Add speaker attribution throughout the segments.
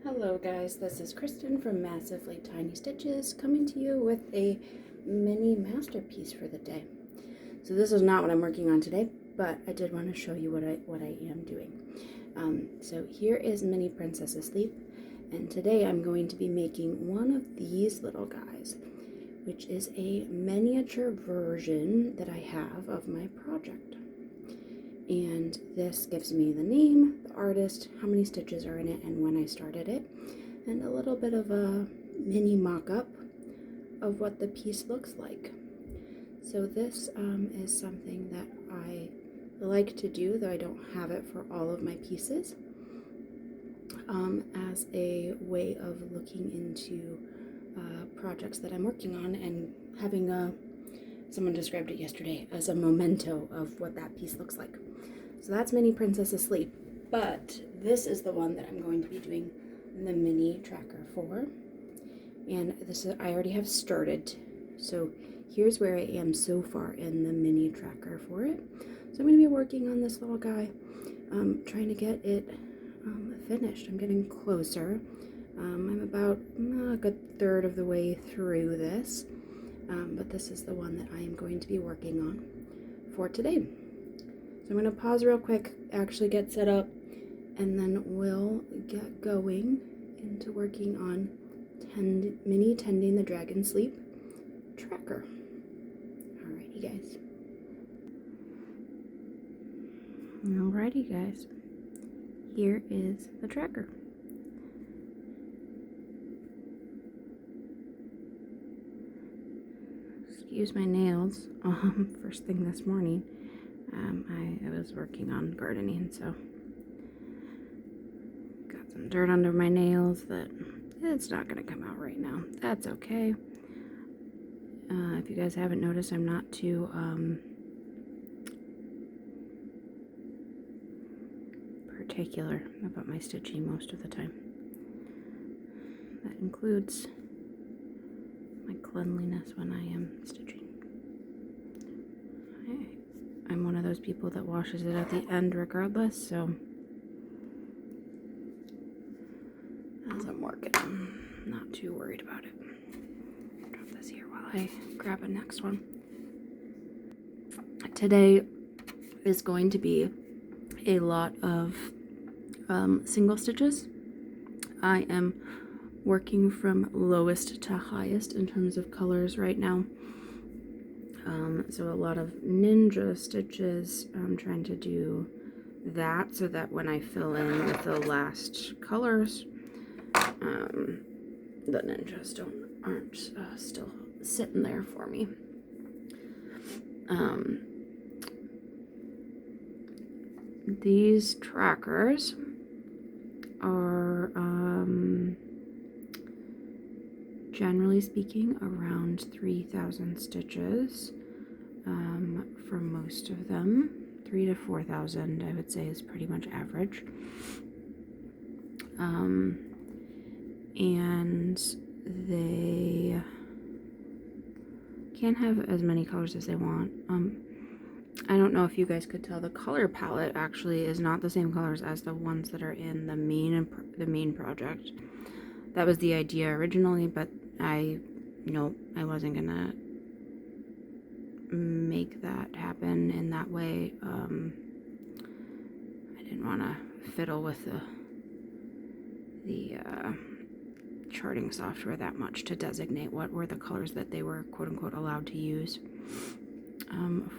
Speaker 1: Hello guys, this is Kristen from Massively Tiny Stitches coming to you with a mini masterpiece for the day. So this is not what I'm working on today, but I did want to show you what I am doing. So here is Mini Princess Asleep, and today I'm going to be making one of these little guys, which is a miniature version that I have of my project. And this gives me the name, the artist, how many stitches are in it, and when I started it, and a little bit of a mini mock-up of what the piece looks like. So this is something that I like to do, though I don't have it for all of my pieces, as a way of looking into projects that I'm working on and having someone described it yesterday as a memento of what that piece looks like. So that's Mini Princess Asleep, but this is the one that I'm going to be doing the mini tracker for. And this is, I already have started, so here's where I am so far in the mini tracker for it. So I'm going to be working on this little guy, trying to get it finished. I'm getting closer. I'm about a good third of the way through this, but this is the one that I am going to be working on for today. So I'm going to pause real quick, actually get set up, and then we'll get going into working on mini Tending the Dragon Sleep tracker. Alrighty guys. Alrighty guys. Here is the tracker. Excuse my nails. First thing this morning. I was working on gardening, so got some dirt under my nails that it's not going to come out right now. That's okay. If you guys haven't noticed, I'm not too particular about my stitching most of the time. That includes my cleanliness when I am stitching. I'm one of those people that washes it at the end regardless, so as I'm working, I'm not too worried about it. Drop this here while I grab a next one. Today is going to be a lot of single stitches. I am working from lowest to highest in terms of colors right now. So a lot of ninja stitches. I'm trying to do that so that when I fill in with the last colors, the ninjas aren't still sitting there for me. These trackers are generally speaking around 3,000 stitches for most of them. 3,000 to 4,000 I would say is pretty much average. And they can have as many colors as they want. I don't know if you guys could tell, the color palette actually is not the same colors as the ones that are in the main project. That was the idea originally, but I wasn't gonna make that happen in that way. I didn't want to fiddle with the charting software that much to designate what were the colors that they were quote-unquote allowed to use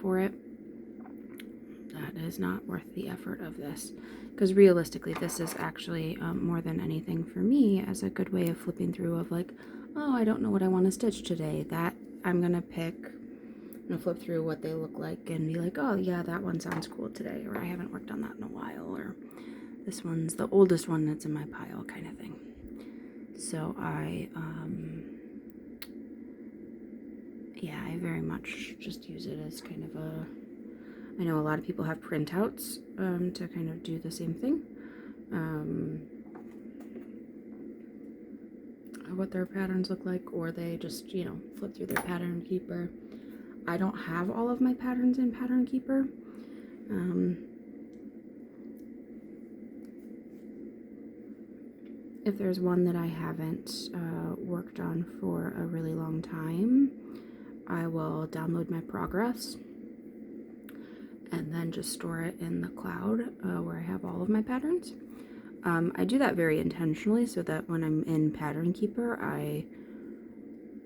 Speaker 1: for it. That is not worth the effort of this, because realistically this is actually more than anything for me as a good way of flipping through of like, oh, I don't know what I want to stitch today. That I'm gonna pick and flip through what they look like and be like, oh yeah, that one sounds cool today, or I haven't worked on that in a while, or this one's the oldest one that's in my pile, kind of thing. So I very much just use it as kind of a, I know a lot of people have printouts to kind of do the same thing. What their patterns look like, or they just, flip through their pattern keeper. I don't have all of my patterns in Pattern Keeper. if there's one that I haven't worked on for a really long time, I will download my progress and then just store it in the cloud where I have all of my patterns. I do that very intentionally so that when I'm in Pattern Keeper, I,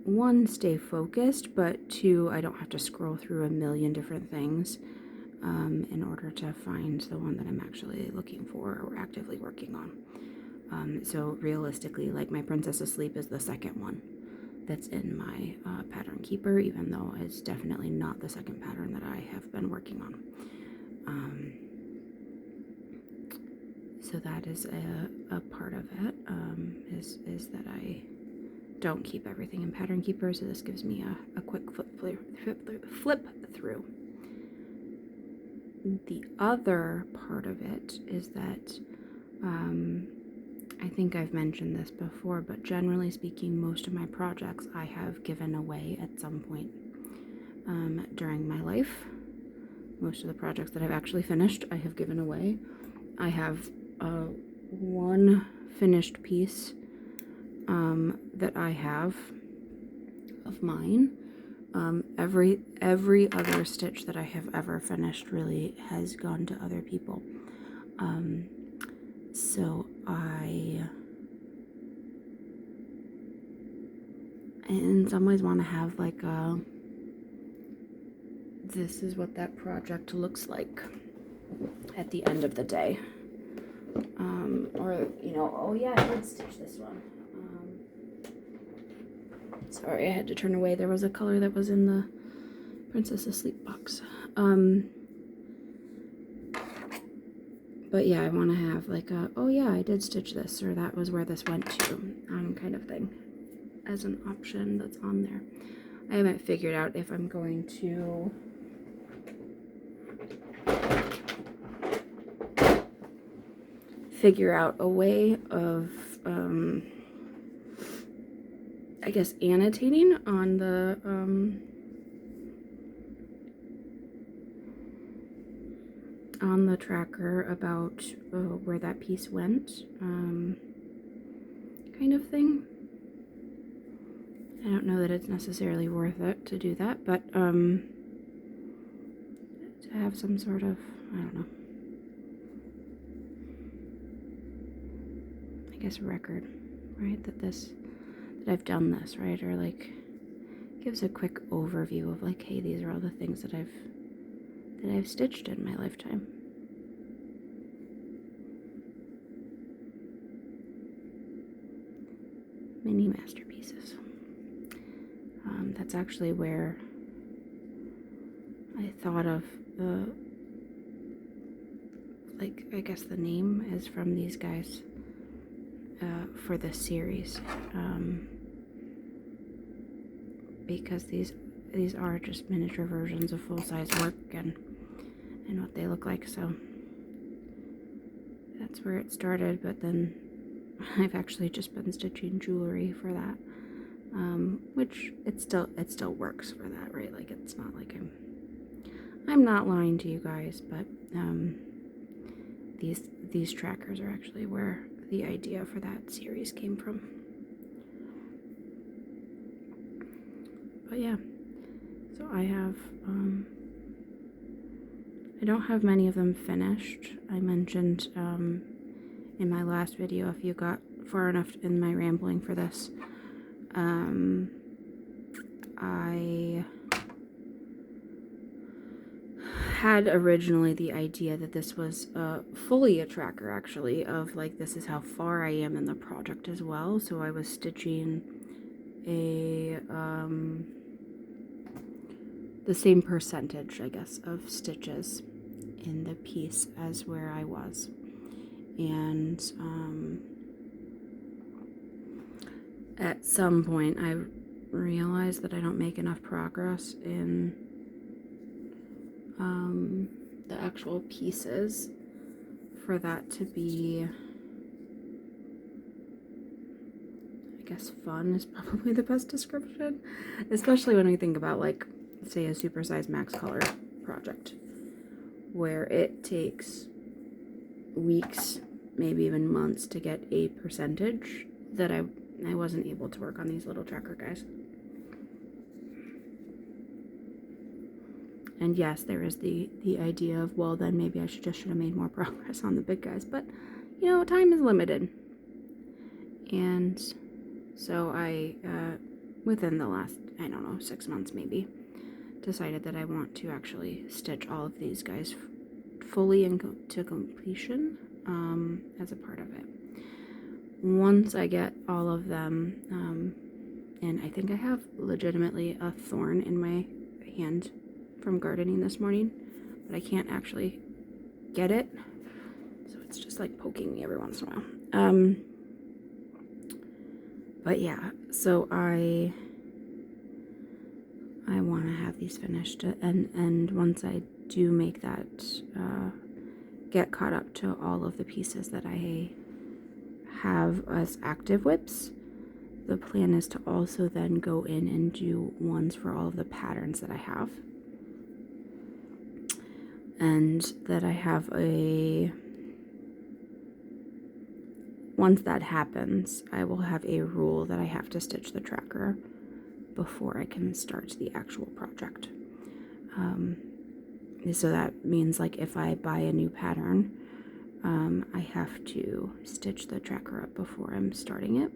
Speaker 1: one, stay focused, but two, I don't have to scroll through a million different things in order to find the one that I'm actually looking for or actively working on. So realistically, like my Princess Asleep is the second one that's in my Pattern Keeper, even though it's definitely not the second pattern that I have been working on. So that is a part of it, is that I don't keep everything in Pattern Keeper, so this gives me a quick flip through. The other part of it is that I think I've mentioned this before, but generally speaking, most of my projects I have given away at some point during my life. Most of the projects that I've actually finished, I have given away. I have one finished piece that I have of mine. Every other stitch that I have ever finished really has gone to other people. So I, in some ways, want to have like a, this is what that project looks like at the end of the day. Or, you know, oh yeah, I did stitch this one. Sorry, I had to turn away. There was a color that was in the Princess Asleep box. But yeah, I want to have like a, oh yeah, I did stitch this, or that was where this went to, kind of thing, as an option that's on there. I haven't figured out if I'm going to figure out a way of, I guess, annotating on the tracker about where that piece went, kind of thing. I don't know that it's necessarily worth it to do that, but to have some sort of, I don't know, I guess record, right? That I've done this, right? Or like gives a quick overview of like, hey, these are all the things that I've stitched in my lifetime. Mini masterpieces. That's actually where I thought of like, I guess the name is from these guys for this series, because these are just miniature versions of full-size work and what they look like. So that's where it started, but then I've actually just been stitching jewelry for that, which it still works for that, right? Like, it's not like I'm not lying to you guys, but these trackers are actually where the idea for that series came from. But yeah, so I have I don't have many of them finished. I mentioned in my last video, if you got far enough in my rambling for this, I had originally the idea that this was fully a tracker, actually, of like, this is how far I am in the project as well. So I was stitching the same percentage, I guess, of stitches in the piece as where I was. And at some point I realized that I don't make enough progress in the actual pieces for that to be, I guess, fun is probably the best description, especially when we think about, like, say, a supersized max color project where it takes weeks maybe even months to get a percentage that I wasn't able to work on these little tracker guys. And yes, there is the idea of, well, then maybe I should have made more progress on the big guys. But, you know, time is limited. And so I, within the last, I don't know, 6 months maybe, decided that I want to actually stitch all of these guys fully to completion as a part of it. Once I get all of them, and I think I have legitimately a thorn in my hand from gardening this morning, but I can't actually get it, so it's just like poking me every once in a while. But yeah, so I want to have these finished, and once I do make that, get caught up to all of the pieces that I have as active whips, the plan is to also then go in and do ones for all of the patterns that I have. And that I have once that happens, I will have a rule that I have to stitch the tracker before I can start the actual project. So that means, like, if I buy a new pattern, I have to stitch the tracker up before I'm starting it.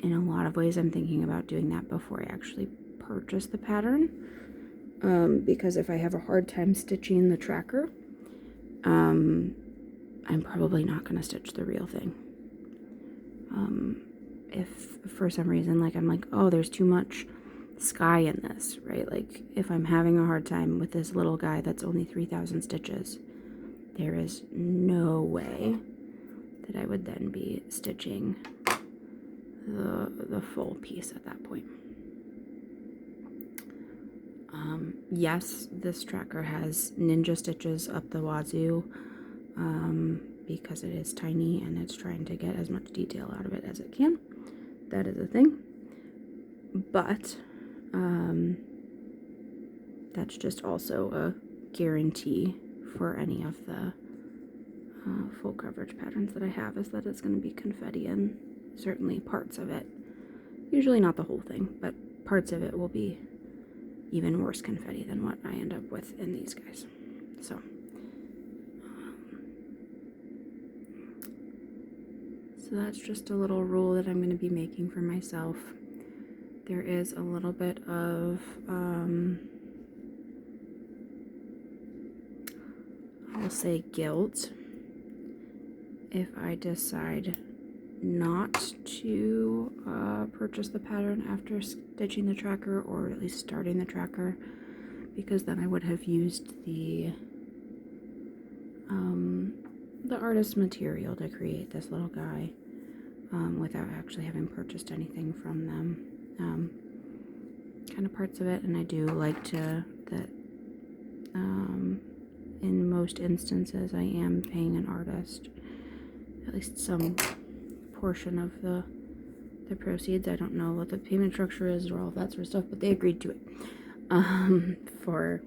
Speaker 1: In a lot of ways, I'm thinking about doing that before I actually purchase the pattern, because if I have a hard time stitching the tracker, I'm probably not going to stitch the real thing. If for some reason, like, I'm like, oh, there's too much sky in this, right? Like, if I'm having a hard time with this little guy that's only 3,000 stitches, there is no way that I would then be stitching the full piece at that point. Yes, this tracker has ninja stitches up the wazoo, because it is tiny and it's trying to get as much detail out of it as it can. That is a thing. But that's just also a guarantee for any of the full coverage patterns that I have, is that it's going to be confetti, and certainly parts of it, usually not the whole thing, but parts of it will be even worse confetti than what I end up with in these guys. So that's just a little rule that I'm going to be making for myself. There is a little bit of I'll say guilt if I decide not to purchase the pattern after stitching the tracker, or at least starting the tracker, because then I would have used the artist material to create this little guy without actually having purchased anything from them. Kind of parts of it, and I do like to that in most instances I am paying an artist at least some portion of the proceeds. I don't know what the payment structure is or all of that sort of stuff, but they agreed to it for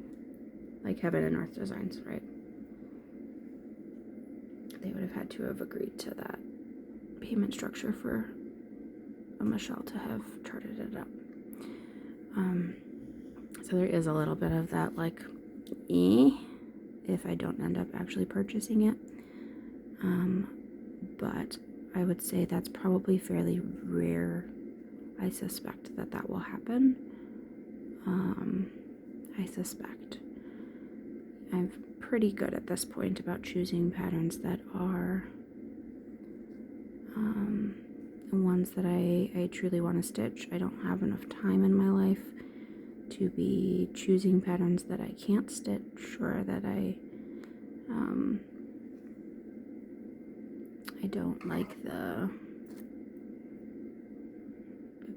Speaker 1: like Heaven and Earth Designs, right? They would have had to have agreed to that payment structure for Michelle to have charted it up. So there is a little bit of that, like, if I don't end up actually purchasing it. But I would say that's probably fairly rare. I suspect that will happen. I suspect. I'm pretty good at this point about choosing patterns that are ones that I truly want to stitch. I don't have enough time in my life to be choosing patterns that I can't stitch, or that I don't like the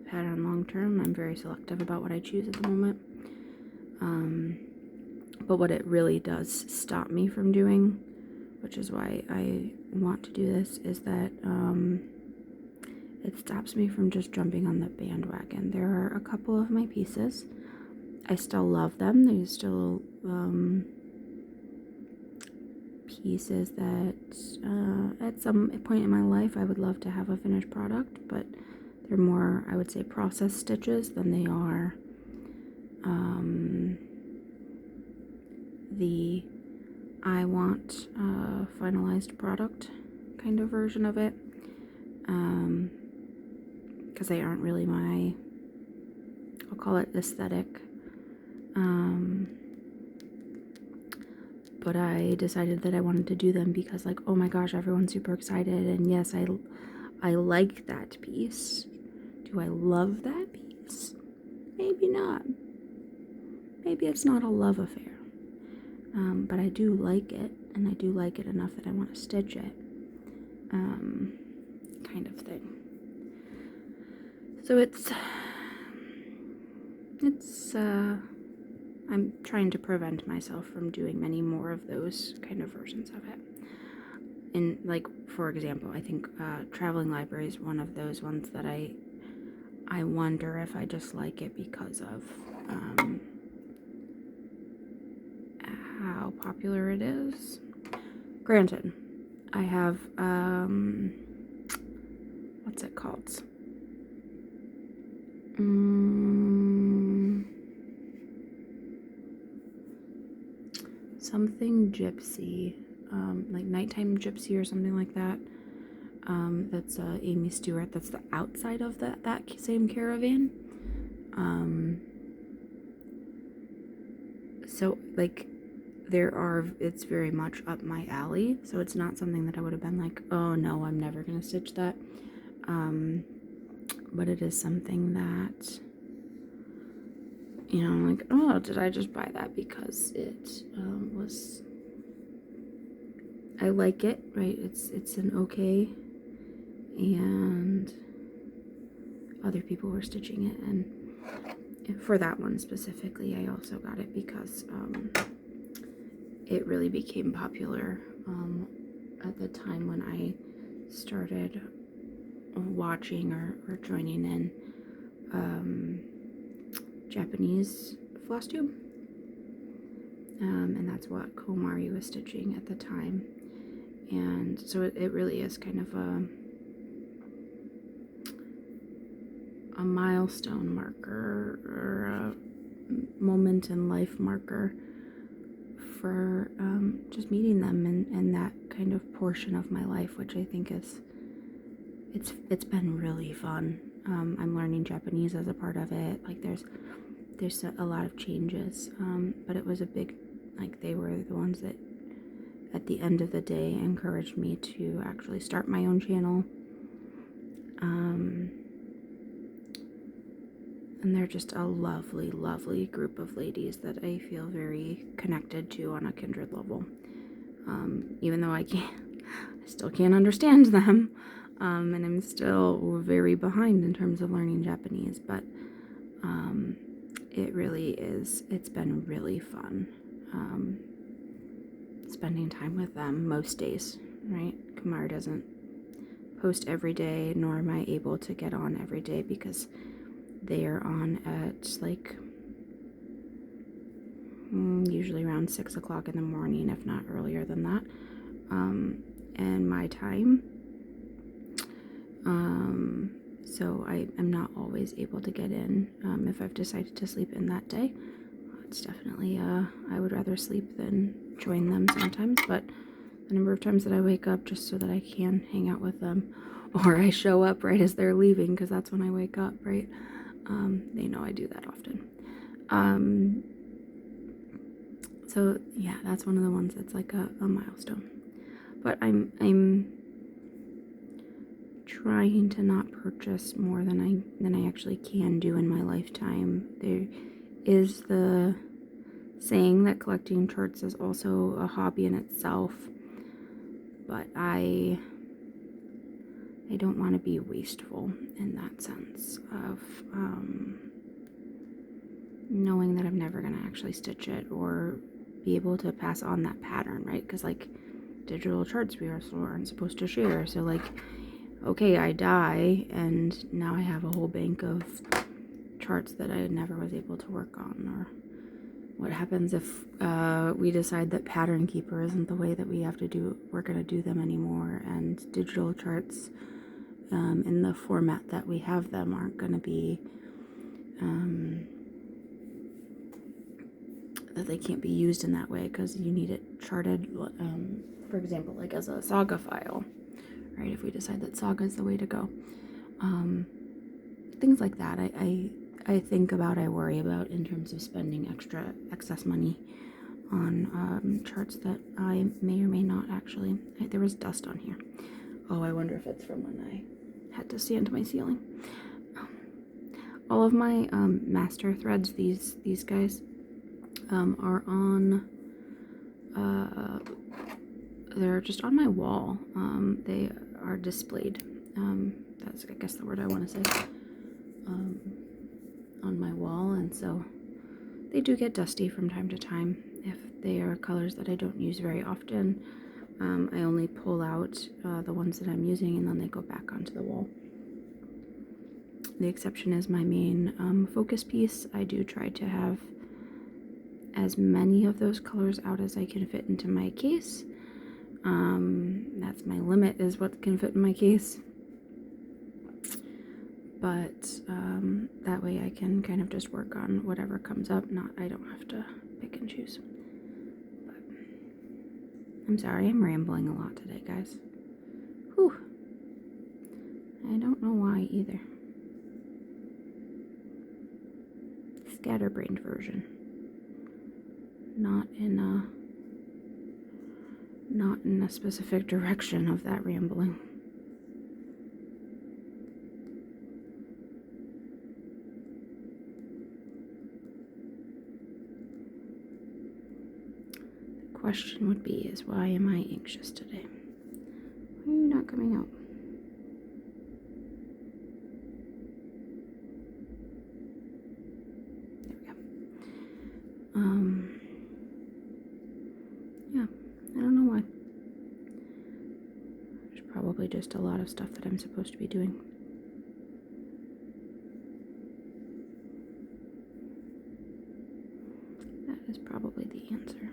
Speaker 1: pattern long term. I'm very selective about what I choose at the moment. But what it really does stop me from doing, which is why I want to do this, is that it stops me from just jumping on the bandwagon. There are a couple of my pieces. I still love them. They still piece is that at some point in my life I would love to have a finished product, but they're more, I would say, process stitches than they are the I want a finalized product kind of version of it, because they aren't really my, I'll call it aesthetic. But I decided that I wanted to do them because, like, oh my gosh, everyone's super excited, and yes, I like that piece. Do I love that piece? Maybe not. Maybe it's not a love affair. But I do like it, and I do like it enough that I want to stitch it. Kind of thing. So I'm trying to prevent myself from doing many more of those kind of versions of it. In, like, for example, I think Traveling Library is one of those ones that I wonder if I just like it because of how popular it is. Granted, I have what's it called? Something Gypsy, like Nighttime Gypsy or something like that. That's Amy Stewart. That's the outside of that same caravan. So, like, it's very much up my alley. So it's not something that I would have been like, oh no, I'm never gonna stitch that. But it is something that, you know, I'm like, oh, did I just buy that because it was, I like it, right? It's an okay, and other people were stitching it, and for that one specifically, I also got it because it really became popular at the time when I started watching or joining in Japanese floss tube, and that's what Komari was stitching at the time, and so it really is kind of a milestone marker or a moment in life marker for just meeting them and that kind of portion of my life, which I think is it's been really fun. I'm learning Japanese as a part of it. Like there's a lot of changes, but it was a big, like, they were the ones that at the end of the day encouraged me to actually start my own channel. And they're just a lovely, lovely group of ladies that I feel very connected to on a kindred level. Even though I still can't understand them, and I'm still very behind in terms of learning Japanese, but it really is, it's been really fun spending time with them most days, right? Kamar doesn't post every day, nor am I able to get on every day because they are on at, like, usually around 6 o'clock in the morning, if not earlier than that, and my time. So I am not always able to get in. If I've decided to sleep in that day, it's definitely, I would rather sleep than join them sometimes, but the number of times that I wake up just so that I can hang out with them, or I show up right as they're leaving, because that's when I wake up, right? They know I do that often. So yeah, that's one of the ones that's like a milestone. But I'm trying to not purchase more than I actually can do in my lifetime. There is the saying that collecting charts is also a hobby in itself, but I don't want to be wasteful in that sense of knowing that I'm never going to actually stitch it or be able to pass on that pattern, right? Because, like, digital charts we also aren't supposed to share. So, like, okay, I die and now I have a whole bank of charts that I never was able to work on, what happens if we decide that Pattern Keeper isn't the way that we're going to do them anymore, and digital charts in the format that we have them aren't going to be, that they can't be used in that way because you need it charted, for example, like as a saga file, right? If we decide that saga is the way to go. Things like that I think about, I worry about in terms of spending excess money on charts that I may or may not actually. There was dust on here. Oh, I wonder if it's from when I had to sand my ceiling. All of my master threads, these guys, are on. They're just on my wall. They are displayed. That's, I guess, the word I want to say. On my wall, and so they do get dusty from time to time if they are colors that I don't use very often. I only pull out the ones that I'm using, and then they go back onto the wall. The exception is my main focus piece. I do try to have as many of those colors out as I can fit into my case. That's my limit, is what can fit in my case. But that way I can kind of just work on whatever comes up. I don't have to pick and choose. But I'm sorry, I'm rambling a lot today, guys. Whew. I don't know why either. Scatterbrained version. Not in a specific direction of that rambling. Question would be is, why am I anxious today? Why are you not coming out? There we go. Yeah, I don't know why. There's probably just a lot of stuff that I'm supposed to be doing. That is probably the answer.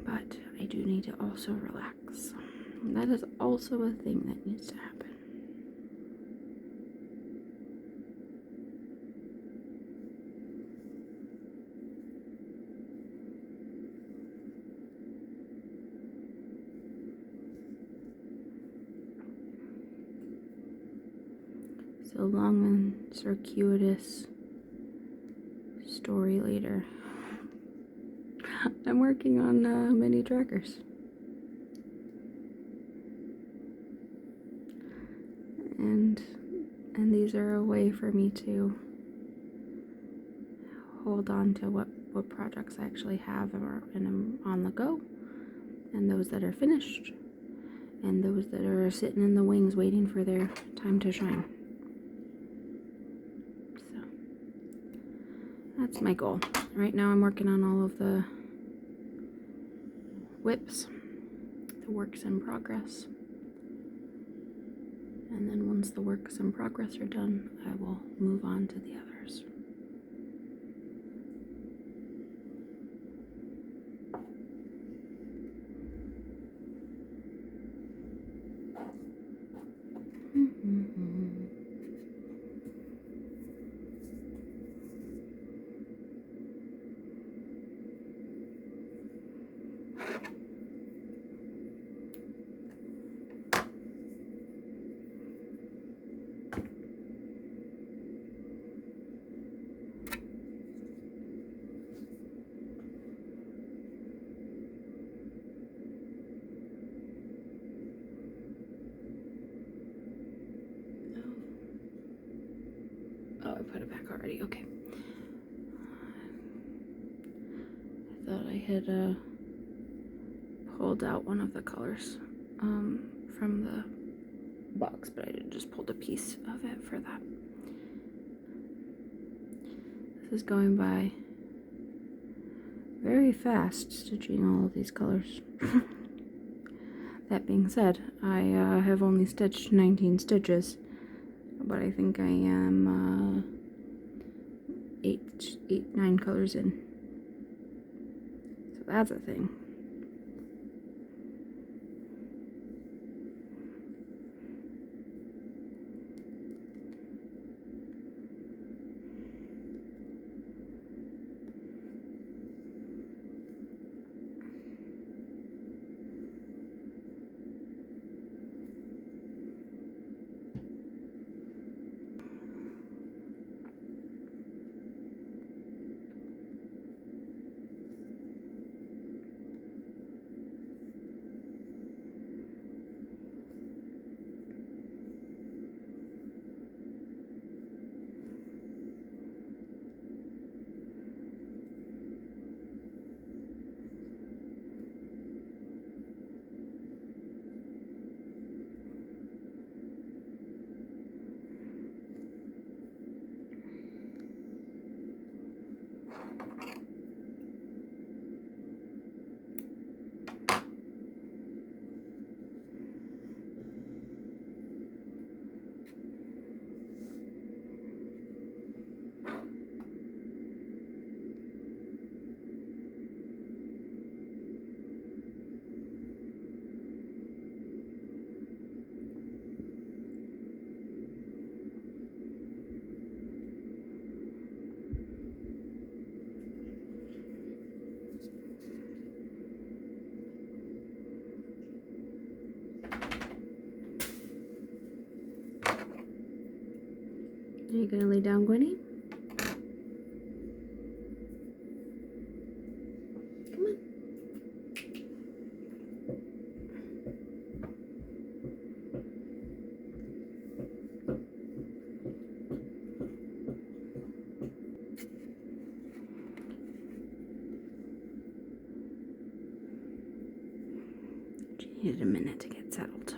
Speaker 1: But I do need to also relax. And that is also a thing that needs to happen. So long and circuitous story later. I'm working on mini trackers. And these are a way for me to hold on to what projects I actually have and am on the go, and those that are finished, and those that are sitting in the wings waiting for their time to shine. So that's my goal. Right now I'm working on all of the whips, the works in progress. And then once the works in progress are done, I will move on to the others. Oh, I put it back already. Okay. I thought I had pulled out one of the colors from the box, but I just pulled a piece of it for that. This is going by very fast, stitching all of these colors. That being said, I have only stitched 19 stitches, but I think I am 9 colors in. So that's a thing. Are you gonna lay down, Gwenny? Come on. She needed a minute to get settled.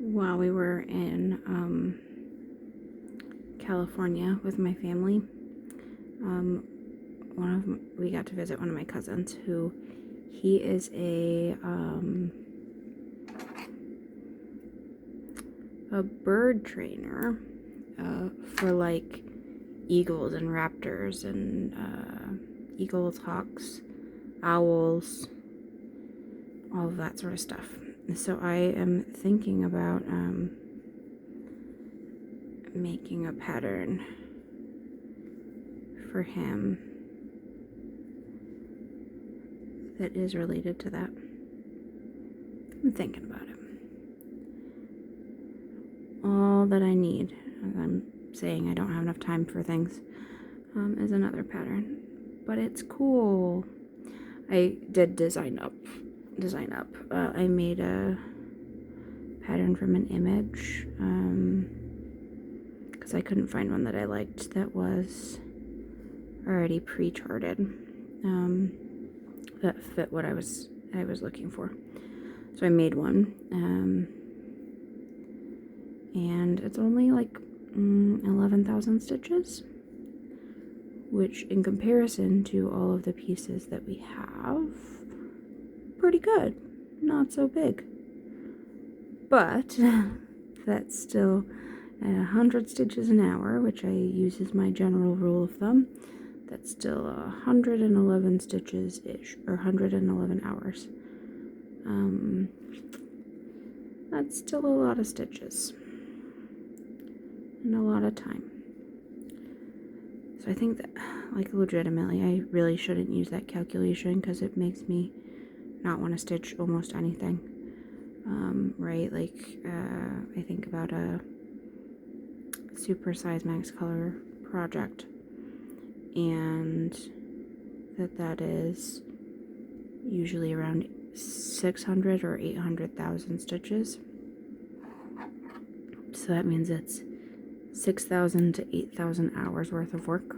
Speaker 1: While we were in California with my family, we got to visit one of my cousins who he is a bird trainer for like eagles and raptors and eagles, hawks, owls, all of that sort of stuff. So I am thinking about making a pattern for him that is related to that. I'm thinking about it. All that I need, as I'm saying I don't have enough time for things, is another pattern. But it's cool. I did design up. I made a pattern from an image because I couldn't find one that I liked that was already pre-charted that fit what I was looking for. So I made one, and it's only like 11,000 stitches, which in comparison to all of the pieces that we have, pretty good, not so big. But that's still at 100 stitches an hour, which I use as my general rule of thumb. That's still 111 stitches ish, or 111 hours. That's still a lot of stitches and a lot of time. So I think that, like, legitimately, I really shouldn't use that calculation because it makes me not want to stitch almost anything. Right? Like, I think about a super size max color project, and that is usually around 600 or 800,000 stitches. So that means it's 6,000 to 8,000 hours worth of work.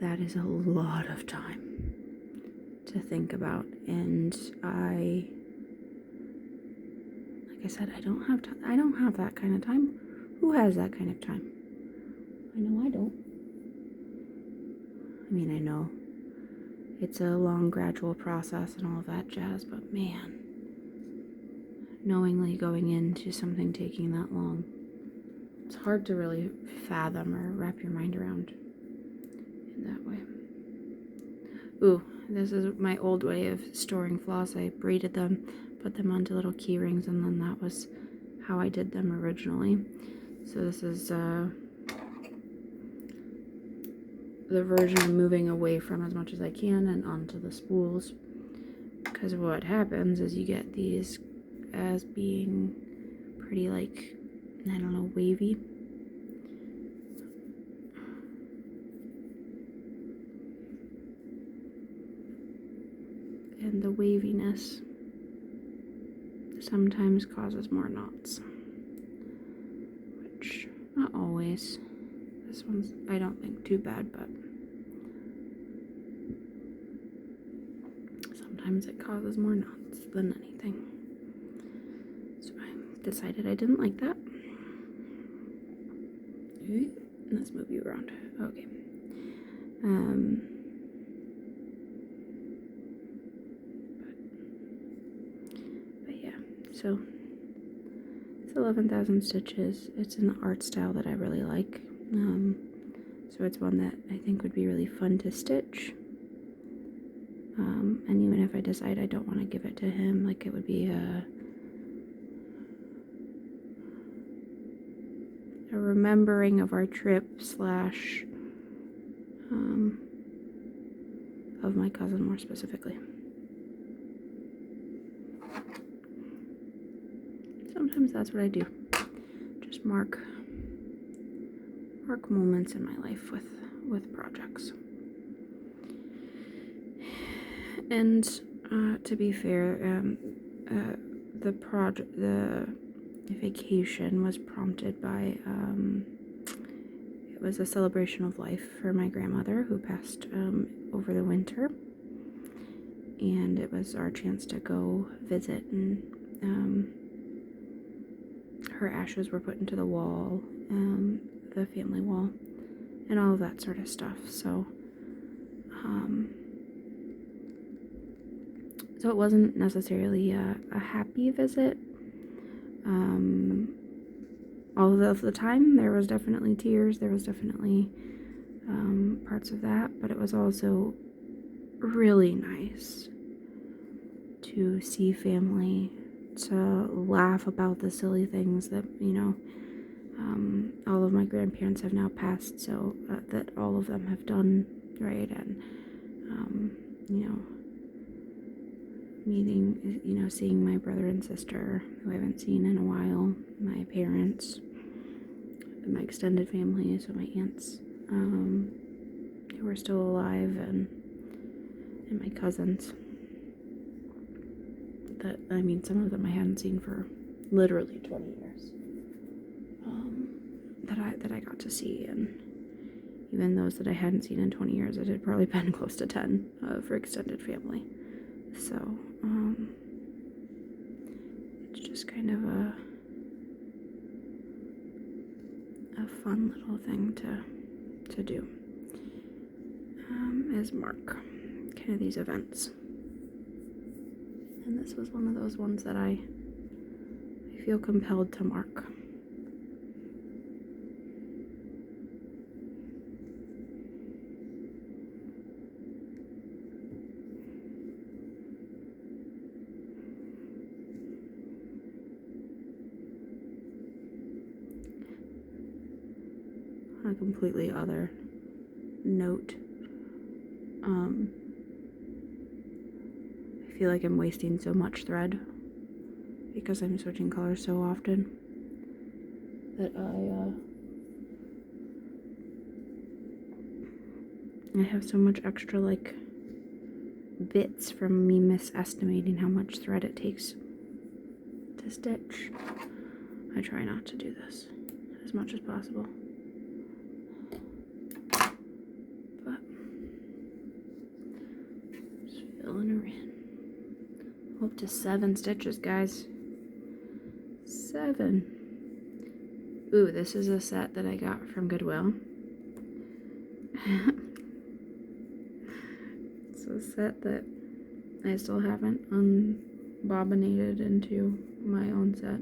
Speaker 1: That is a lot of time to think about, and I like I said, I don't have I don't have that kind of time. Who has that kind of time? I know I don't. I mean, I know it's a long, gradual process and all of that jazz, but man, knowingly going into something taking that long, it's hard to really fathom or wrap your mind around in that way. Ooh, this is my old way of storing floss. I braided them, put them onto little key rings, and then that was how I did them originally. So this is the version I'm moving away from as much as I can and onto the spools. Because what happens is you get these as being pretty, like, I don't know, wavy. And the waviness sometimes causes more knots. Which, not always. This one's, I don't think, too bad, but sometimes it causes more knots than anything. So I decided I didn't like that. Let's move you around. Okay. But yeah, so it's 11,000 stitches. It's an art style that I really like. So it's one that I think would be really fun to stitch. And even if I decide I don't want to give it to him, like, it would be a remembering of our trip slash of my cousin more specifically. Sometimes that's what I do. Just mark moments in my life with projects. And to be fair, the vacation was prompted by it was a celebration of life for my grandmother who passed over the winter, and it was our chance to go visit, and her ashes were put into the wall, the family wall, and all of that sort of stuff. So it wasn't necessarily a happy visit. All of the time, there was definitely tears, there was definitely parts of that, but it was also really nice to see family, to laugh about the silly things that, all of my grandparents have now passed, so that all of them have done, right, and, meeting, seeing my brother and sister, who I haven't seen in a while, my parents, my extended family, so my aunts, who are still alive, and my cousins, that, some of them I hadn't seen for literally 20 years, that I got to see, and even those that I hadn't seen in 20 years, it had probably been close to 10 for extended family. So, it's just kind of a fun little thing to do, as mark kind of these events. And this was one of those ones that I feel compelled to mark. On a completely other note, I feel like I'm wasting so much thread because I'm switching colors so often that I have so much extra, like, bits from me misestimating how much thread it takes to stitch. I try not to do this as much as possible. But just filling her in. Up to 7 stitches, guys. 7. Ooh, this is a set that I got from Goodwill. It's a set that I still haven't unbobinated into my own set.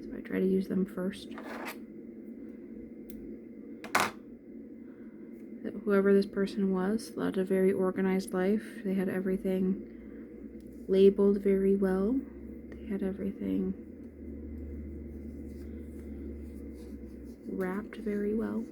Speaker 1: So I try to use them first. Whoever this person was led a very organized life. They had everything labeled very well. They had everything wrapped very well.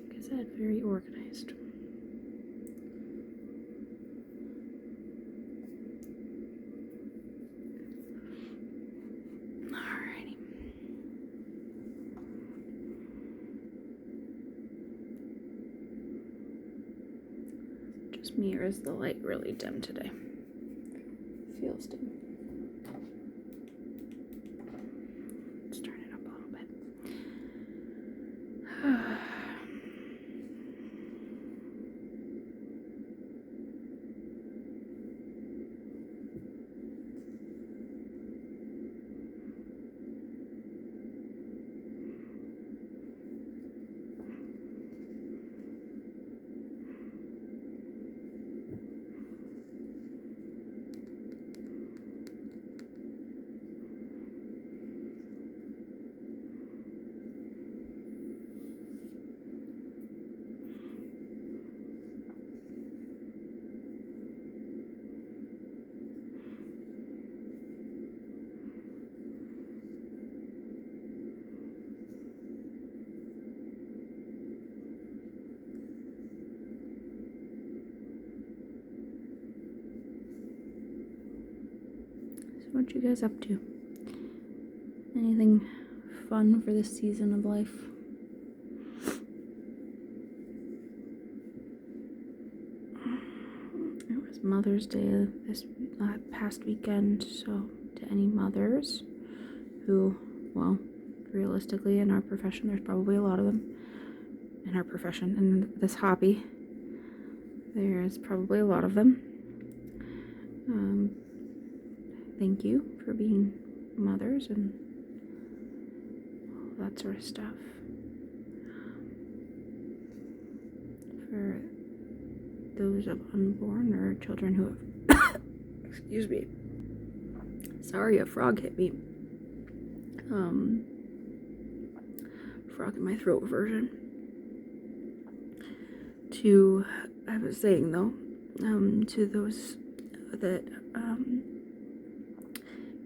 Speaker 1: Like I said, very organized. Alrighty. Just me, or is the light really dim today? Feels dim. Let's turn it up a little bit. What you guys up to? Anything fun for this season of life? It was Mother's Day this past weekend, so to any mothers who, well, realistically in our profession, there's probably a lot of them in our profession, in this hobby, there's probably a lot of them. Thank you for being mothers and all that sort of stuff. For those of unborn or children who have excuse me. Sorry, a frog hit me. Frog in my throat version. I was saying though, to those that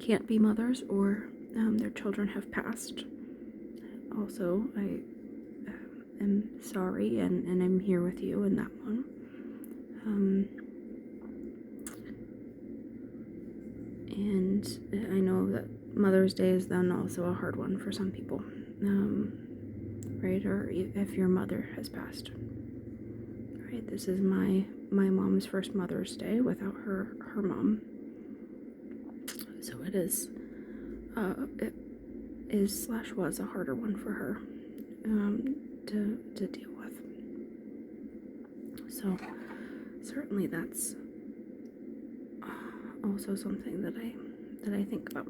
Speaker 1: can't be mothers or their children have passed. Also, I am sorry and I'm here with you in that one. And I know that Mother's Day is then also a hard one for some people, right? Or if your mother has passed. Right, this is my mom's first Mother's Day without her mom. So it is / was a harder one for her to deal with. So certainly that's also something that I think about.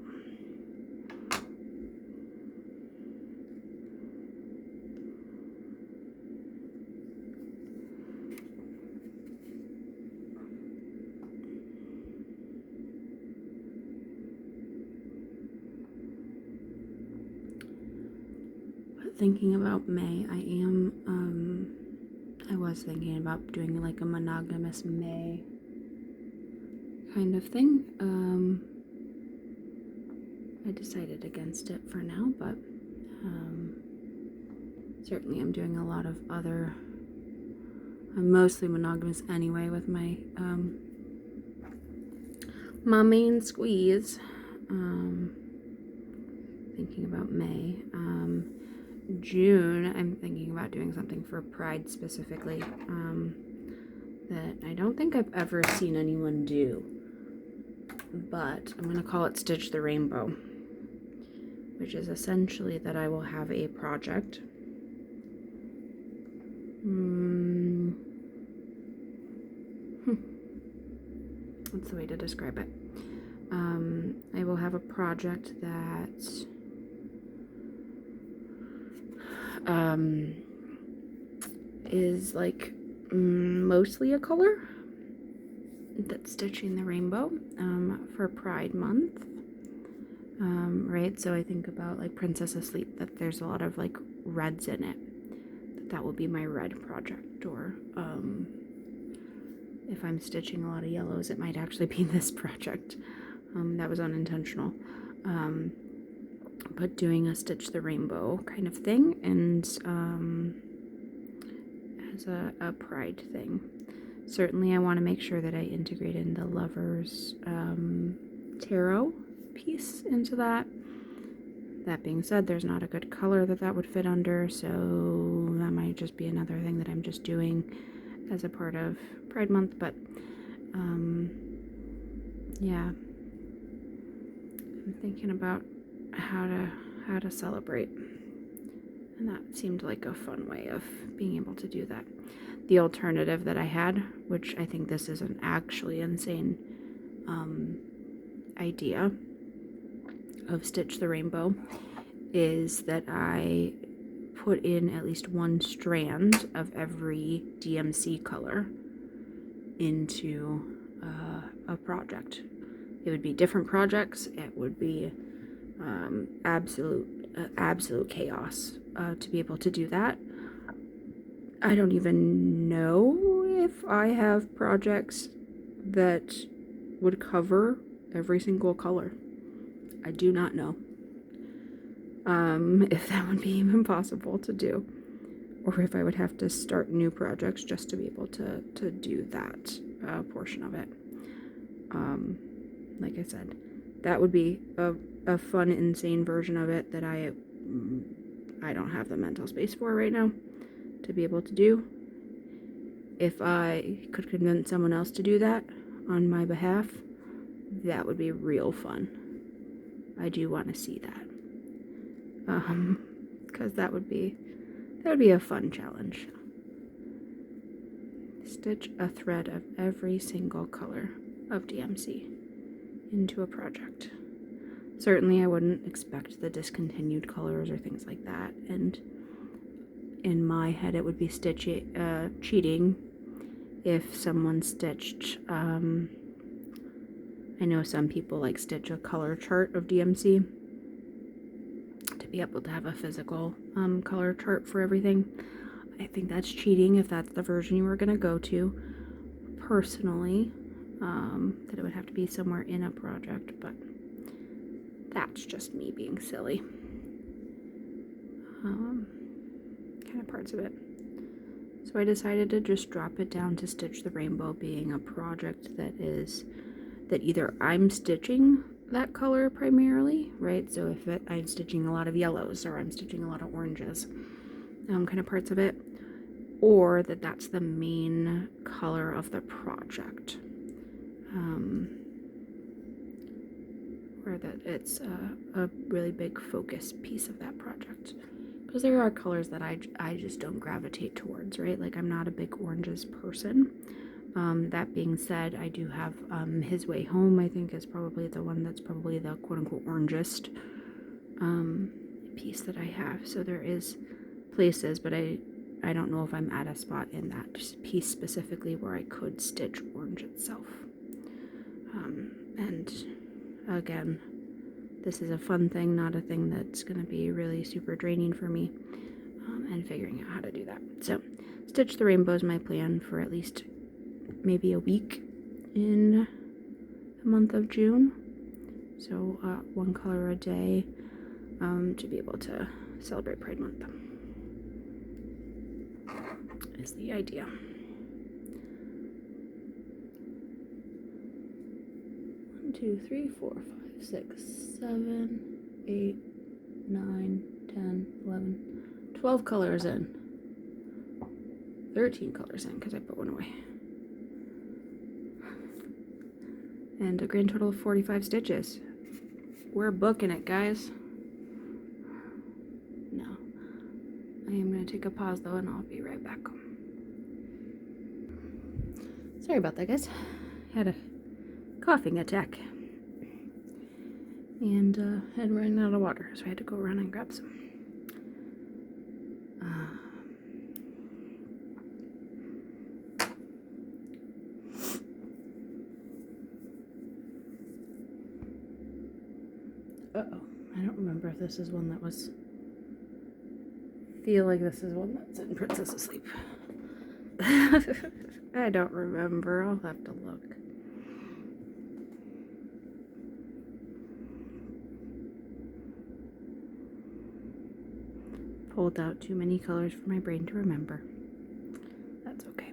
Speaker 1: Thinking about May, I was thinking about doing like a monogamous May kind of thing. I decided against it for now, but certainly I'm doing a lot of other, I'm mostly monogamous anyway with my main squeeze. Thinking about May. June, I'm thinking about doing something for Pride specifically that I don't think I've ever seen anyone do. but I'm going to call it Stitch the Rainbow, which is essentially that I will have a project. That's the way to describe it. I will have a project that is like mostly a color that's stitching the rainbow for Pride Month. Right, so I think about like Princess Asleep, that there's a lot of like reds in it. That will be my red project, or if I'm stitching a lot of yellows, it might actually be this project. That was unintentional. But doing a Stitch the Rainbow kind of thing, and as a pride thing. Certainly I want to make sure that I integrate in the Lover's tarot piece into that. That being said, there's not a good color that would fit under, so that might just be another thing that I'm just doing as a part of Pride Month. But yeah, I'm thinking about how to celebrate, and that seemed like a fun way of being able to do that. The alternative that I had, which I think this is an actually insane idea of Stitch the Rainbow, is that I put in at least one strand of every DMC color into a project. It would be different projects. It would be absolute chaos to be able to do that. I don't even know if I have projects that would cover every single color. I do not know if that would be even possible to do, or if I would have to start new projects just to be able to do that portion of it. Like I said, that would be a fun, insane version of it that I don't have the mental space for right now to be able to do. If I could convince someone else to do that on my behalf, that would be real fun. I do want to see that. Because that would be a fun challenge. Stitch a thread of every single color of DMC into a project. Certainly I wouldn't expect the discontinued colors or things like that, and in my head it would be cheating if someone stitched, I know some people like stitch a color chart of DMC to be able to have a physical color chart for everything. I think that's cheating if that's the version you were going to go to. Personally, that it would have to be somewhere in a project, but that's just me being silly. Kind of parts of it. So I decided to just drop it down to Stitch the Rainbow being a project that either I'm stitching that color primarily, right? So if I'm stitching a lot of yellows, or I'm stitching a lot of oranges, kind of parts of it, or that's the main color of the project, or that it's a really big focus piece of that project. Because there are colors that I just don't gravitate towards, right? Like, I'm not a big oranges person. That being said, I do have His Way Home, I think, is probably the one that's probably the quote-unquote orangest piece that I have. So there is places, but I don't know if I'm at a spot in that piece specifically where I could stitch orange itself. And again, this is a fun thing, not a thing that's going to be really super draining for me, and figuring out how to do that. So Stitch the Rainbow is my plan for at least maybe a week in the month of June. So one color a day to be able to celebrate Pride Month is the idea. 1, 2, 3, 4, 5, 6, 7, 8, 9, 10, 11, 12 colors in. 13 colors in because I put one away. and a grand total of 45 stitches. We're booking it, guys. No. I am going to take a pause though, and I'll be right back. Sorry about that, guys. Had a coughing attack. And had run out of water, so I had to go around and grab some. Uh-oh. I don't remember if this is one that was... feel like this is one that's in Princess Asleep. I don't remember. I'll have to look. Pulled out too many colors for my brain to remember. That's okay.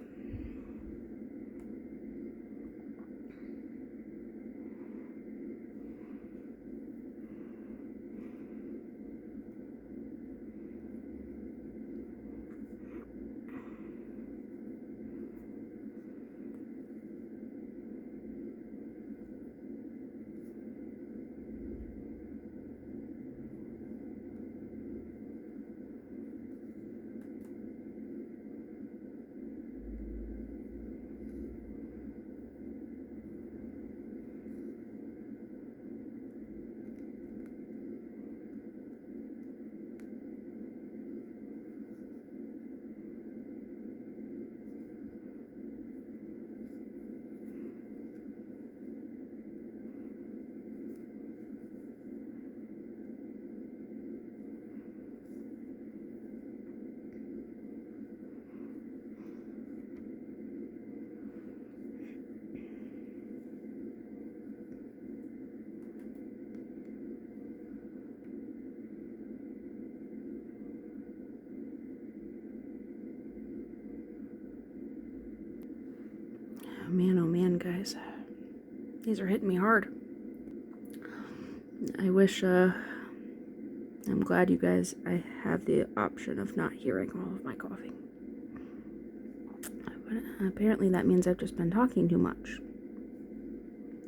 Speaker 1: Oh man, guys. These are hitting me hard. I wish, I'm glad you guys, I have the option of not hearing all of my coughing. But apparently that means I've just been talking too much.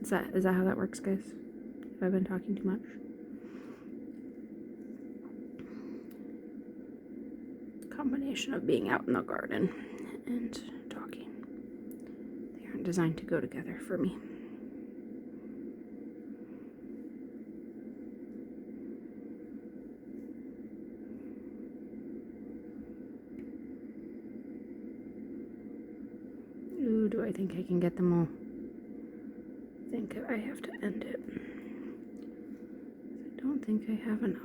Speaker 1: Is that how that works, guys? Have I been talking too much? Combination of being out in the garden and talking. They aren't designed to go together for me. Ooh, do I think I can get them all? I think I have to end it. I don't think I have enough.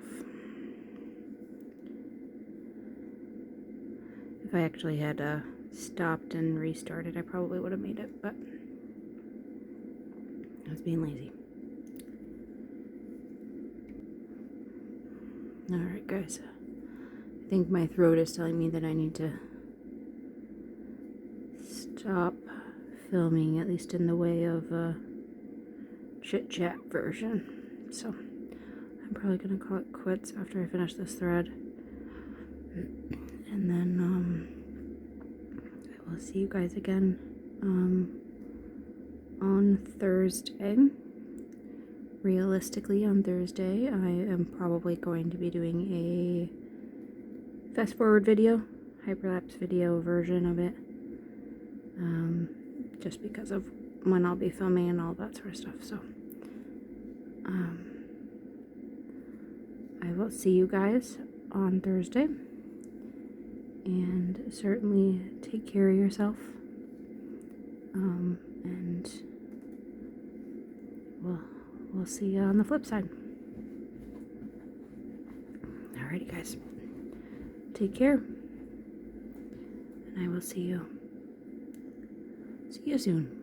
Speaker 1: If I actually had stopped and restarted, I probably would have made it, but I was being lazy. Alright, guys. I think my throat is telling me that I need to stop filming, at least in the way of a chit-chat version. So, I'm probably going to call it quits after I finish this thread. And then, I will see you guys again, on Thursday. Realistically, on Thursday, I am probably going to be doing a fast-forward video, hyperlapse video version of it. Just because of when I'll be filming and all that sort of stuff, so. I will see you guys on Thursday. And certainly take care of yourself. And we'll see you on the flip side. Alrighty, guys. Take care. And I will see you soon.